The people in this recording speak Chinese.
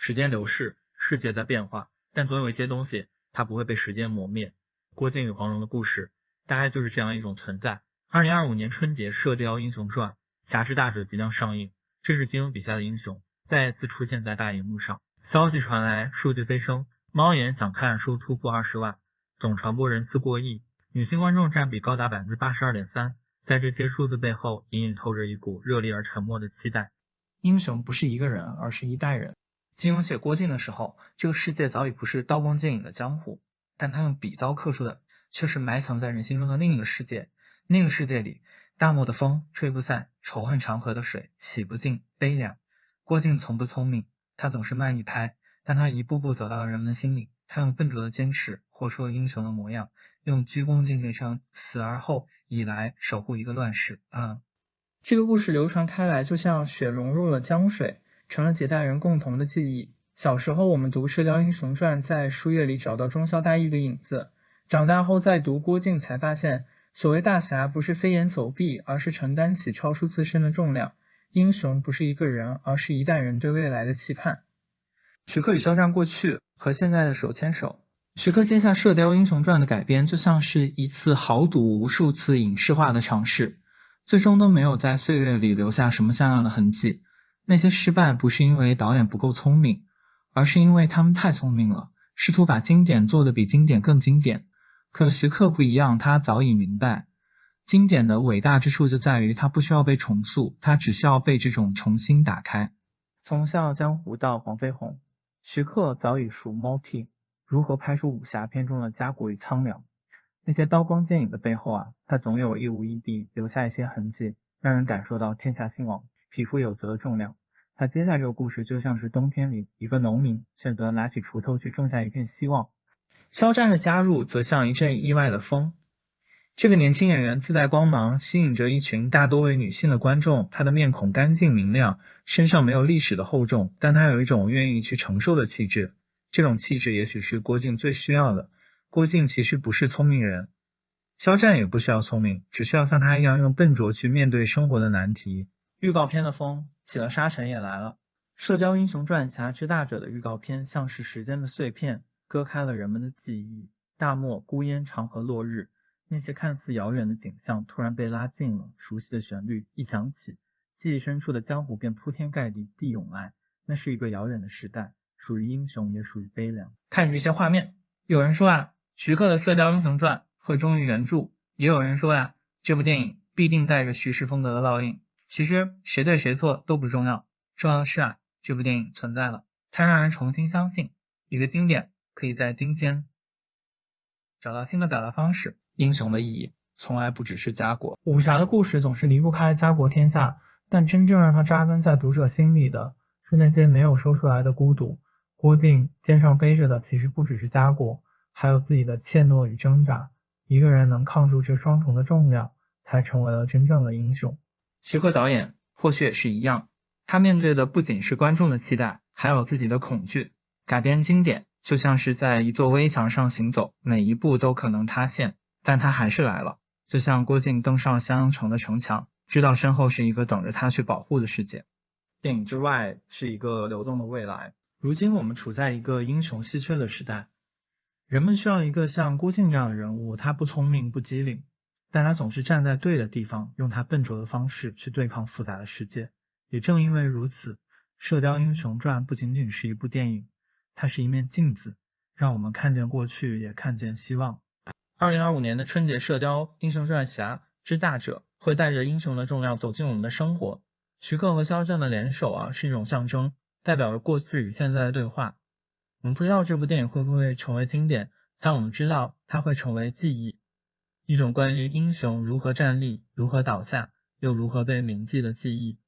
时间流逝，世界在变化，但总有一些东西它不会被时间磨灭。郭靖与黄蓉的故事大概就是这样一种存在。2025年春节《射雕英雄传》侠之大者即将上映，这是金庸笔下的英雄再次出现在大荧幕上。消息传来，数据飞升，猫眼想看数突破20万，总传播人次过亿，女性观众占比高达 82.3%。在这些数字背后，隐隐透着一股热烈而沉默的期待。英雄不是一个人，而是一代人。金庸写郭靖的时候，这个世界早已不是刀光剑影的江湖，但他用笔刀刻出的却是埋藏在人心中的另一个世界。那个世界里，大漠的风吹不散，仇恨长河的水洗不尽，悲凉。郭靖从不聪明，他总是慢一拍，但他一步步走到了人们心里。他用笨拙的坚持活出了英雄的模样，用鞠躬尽瘁这死而后以来守护一个乱世。这个故事流传开来，就像血融入了江水，成了几代人共同的记忆。小时候我们读《射雕英雄传》，在书页里找到忠孝大义的影子，长大后再读郭靖，才发现所谓大侠不是飞檐走壁，而是承担起超出自身的重量。英雄不是一个人，而是一代人对未来的期盼。徐克与肖战过去和现在的手牵手。徐克接下《射雕英雄传》的改编，就像是一次豪赌无数次影视化的尝试，最终都没有在岁月里留下什么像样的痕迹。那些失败不是因为导演不够聪明，而是因为他们太聪明了，试图把经典做得比经典更经典。可徐克不一样，他早已明白，经典的伟大之处就在于它不需要被重塑，它只需要被这种重新打开。从笑傲江湖到黄飞鸿，徐克早已熟猫屁如何拍出武侠片中的家国与苍凉。那些刀光剑影的背后他总有一无一地留下一些痕迹，让人感受到天下兴亡，匹夫有责的重量。他接下这个故事就像是冬天里一个农民选择拿起锄头去种下一片希望。肖战的加入则像一阵意外的风，这个年轻演员自带光芒，吸引着一群大多为女性的观众。他的面孔干净明亮，身上没有历史的厚重，但他有一种愿意去承受的气质。这种气质也许是郭靖最需要的。郭靖其实不是聪明人，肖战也不需要聪明，只需要像他一样用笨拙去面对生活的难题。预告片的风起了，沙尘也来了。《射雕英雄传》侠之大者的预告片像是时间的碎片，割开了人们的记忆。大漠孤烟长河落日，那些看似遥远的景象突然被拉近了，熟悉的旋律一响起，记忆深处的江湖便铺天盖地地涌来。那是一个遥远的时代，属于英雄，也属于悲凉。看这些画面，有人说徐克的《射雕英雄传》会忠于原著，也有人说这部电影必定带着徐氏风格的烙印。其实谁对谁错都不重要，重要的是这部电影存在了，它让人重新相信一个经典可以在今天找到新的表达方式。英雄的意义从来不只是家国，武侠的故事总是离不开家国天下，但真正让它扎根在读者心里的是那些没有说出来的孤独。郭靖肩上背着的其实不只是家国，还有自己的怯懦与挣扎。一个人能抗住这双重的重量，才成为了真正的英雄。徐克导演或许也是一样，他面对的不仅是观众的期待，还有自己的恐惧。改编经典就像是在一座危墙上行走，每一步都可能塌陷，但他还是来了。就像郭靖登上襄阳城的城墙，知道身后是一个等着他去保护的世界。电影之外是一个流动的未来。如今我们处在一个英雄稀缺的时代，人们需要一个像郭靖这样的人物，他不聪明不机灵，但他总是站在对的地方，用他笨拙的方式去对抗复杂的世界。也正因为如此，《射雕英雄传》不仅仅是一部电影，它是一面镜子，让我们看见过去，也看见希望。2025年的春节《射雕英雄传》侠之大者会带着英雄的重量走进我们的生活。徐克和肖战的联手是一种象征，代表着过去与现在的对话。我们不知道这部电影会不会成为经典，但我们知道它会成为记忆，一种关于英雄如何站立、如何倒下，又如何被铭记的记忆。